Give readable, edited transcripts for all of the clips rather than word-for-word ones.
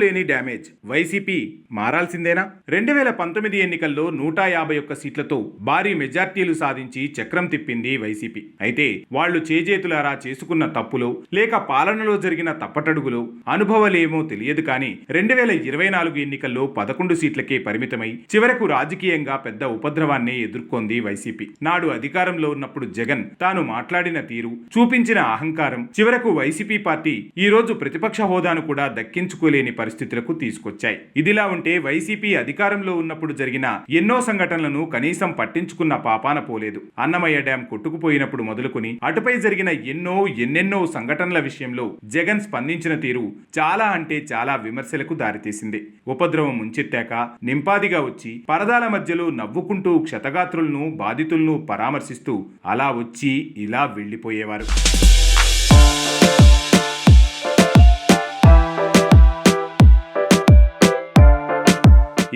తిరుగులేని damage. YCP మారాల్సిందేనా? 2019 ఎన్నికల్లో 151 సీట్లతో భారీ మెజార్టీలు సాధించి చక్రం తిప్పింది వైసీపీ. అయితే వాళ్లు చేజేతులారా చేసుకున్న తప్పులో లేక పాలనలో జరిగిన తప్పటడుగులో అనుభవాలేమో తెలియదు కానీ 2024 ఎన్నికల్లో 11 సీట్లకే పరిమితమై చివరకు రాజకీయంగా పెద్ద ఉపద్రవాన్ని ఎదుర్కొంది వైసీపీ. నాడు అధికారంలో ఉన్నప్పుడు జగన్ తాను మాట్లాడిన తీరు, చూపించిన అహంకారం చివరకు వైసీపీ పార్టీ ఈ రోజు ప్రతిపక్ష హోదాను కూడా దక్కించుకోలేని పరిస్థితులకు తీసుకొచ్చాయి. ఇదిలా ఉంటే వైసీపీ అధికారంలో ఉన్నప్పుడు జరిగిన ఎన్నో సంఘటనలను కనీసం పట్టించుకున్న పాపాన పోలేదు. అన్నమయ్య డ్యాం కొట్టుకుపోయినప్పుడు మొదలుకొని అటుపై జరిగిన ఎన్నెన్నో సంఘటనల విషయంలో జగన్ స్పందించిన తీరు చాలా అంటే చాలా విమర్శలకు దారితీసింది. ఉపద్రవం ముంచెత్తాక నింపాదిగా వచ్చి పరదాల మధ్యలో నవ్వుకుంటూ క్షతగాత్రులను బాధితులను పరామర్శిస్తూ అలా వచ్చి ఇలా వెళ్లిపోయేవారు.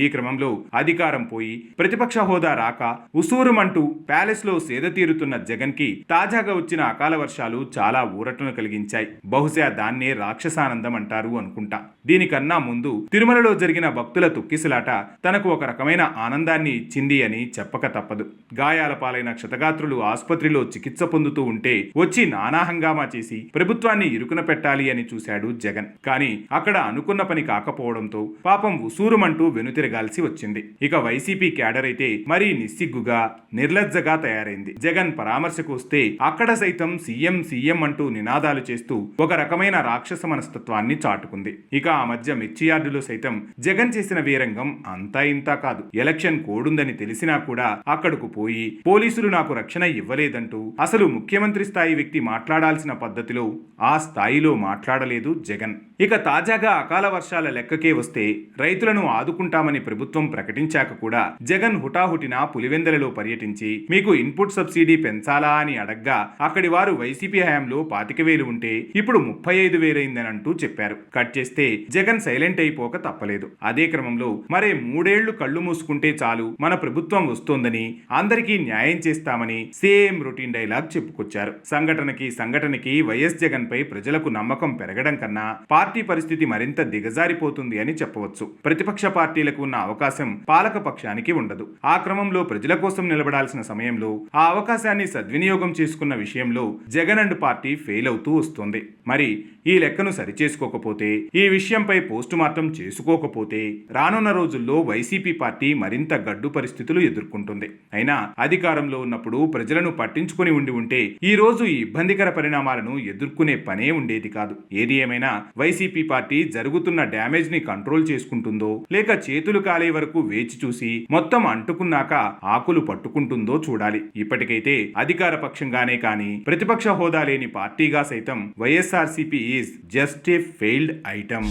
ఈ క్రమంలో అధికారం పోయి ప్రతిపక్ష హోదా రాక ఉసూరుమంటూ ప్యాలెస్ లో సేద తీరుతున్న జగన్ కి తాజాగా వచ్చిన అకాల వర్షాలు చాలా ఊరటను కలిగించాయి. బహుశా దాన్నే రాక్షసానందం అంటారు అనుకుంటా. దీనికన్నా ముందు తిరుమలలో జరిగిన భక్తుల తొక్కిసలాట తనకు ఒక రకమైన ఆనందాన్ని ఇచ్చింది అని చెప్పక తప్పదు. గాయాల పాలైన క్షతగాత్రులు ఆసుపత్రిలో చికిత్స పొందుతూ ఉంటే వచ్చి నానా హంగామా చేసి ప్రభుత్వాన్ని ఇరుకున పెట్టాలి అని చూశాడు జగన్. కానీ అక్కడ అనుకున్న పని కాకపోవడంతో పాపం ఉసూరుమంటూ వెనుతిరగాల్సి వచ్చింది. ఇక వైసీపీ క్యాడర్ అయితే మరీ నిస్సిగ్గుగా నిర్లజ్జగా తయారైంది. జగన్ పరామర్శకు వస్తే అక్కడ సైతం సీఎం అంటూ నినాదాలు చేస్తూ ఒక రకమైన రాక్షస మనస్తత్వాన్ని చాటుకుంది. ఇక ఆ మధ్య మిర్చియార్డులో సైతం జగన్ చేసిన వీరంగం అంతా ఇంతా కాదు. ఎలక్షన్ కోడుందని తెలిసినా కూడా అక్కడకు పోయి పోలీసులు నాకు రక్షణ ఇవ్వలేదంటూ అసలు ముఖ్యమంత్రి స్థాయి వ్యక్తి మాట్లాడాల్సిన పద్ధతిలో ఆ స్థాయిలో మాట్లాడలేదు జగన్. ఇక తాజాగా అకాల వర్షాల లెక్కకే వస్తే రైతులను ఆదుకుంటామని ప్రభుత్వం ప్రకటించాక కూడా జగన్ హుటాహుటిన పులివెందలలో పర్యటించి మీకు ఇన్పుట్ సబ్సిడీ పెంచాలా అని అడగ్గా అక్కడి వారు వైసీపీ హయాంలో 25,000 ఉంటే ఇప్పుడు 35,000 అంటూ చెప్పారు. కట్ చేస్తే జగన్ సైలెంట్ అయిపోక తప్పలేదు. అదే క్రమంలో మరే 3 ఏళ్లు కళ్ళు మూసుకుంటే చాలు మన ప్రభుత్వం వస్తోందని, అందరికీ న్యాయం చేస్తామని సేమ్ రొటీన్ డైలాగ్ చెప్పుకొచ్చారు. సంఘటనకి వైఎస్ జగన్ పై ప్రజలకు నమ్మకం పెరగడం కన్నా పార్టీ పరిస్థితి మరింత దిగజారిపోతుంది అని చెప్పవచ్చు. ప్రతిపక్ష పార్టీలకు ఉన్న అవకాశం పాలక పక్షానికి ఉండదు. ఆ క్రమంలో ప్రజల కోసం నిలబడాల్సిన సమయంలో ఆ అవకాశాన్ని సద్వినియోగం చేసుకున్న విషయంలో జగన్ అండ్ పార్టీ ఫెయిల్ అవుతూ వస్తుంది. మరి ఈ లెక్కను సరిచేసుకోకపోతే, ఈ విషయంపై పోస్టు మార్టం చేసుకోకపోతే రానున్న రోజుల్లో వైసీపీ పార్టీ మరింత గడ్డు పరిస్థితులు ఎదుర్కొంటుంది. అయినా అధికారంలో ఉన్నప్పుడు ప్రజలను పట్టించుకుని ఉంటే ఈ రోజు ఈ ఇబ్బందికర పరిణామాలను ఎదుర్కొనే పనే ఉండేది కాదు. ఏది ఏమైనా వైసీపీ పార్టీ జరుగుతున్న డ్యామేజ్ ని కంట్రోల్ చేసుకుంటుందో లేక చేతులు కాలే వరకు వేచి చూసి మొత్తం అంటుకున్నాక ఆకులు పట్టుకుంటుందో చూడాలి. ఇప్పటికైతే అధికార పక్షంగానే కానీ ప్రతిపక్ష హోదా లేని పార్టీగా సైతం YSRCP is just a failed item.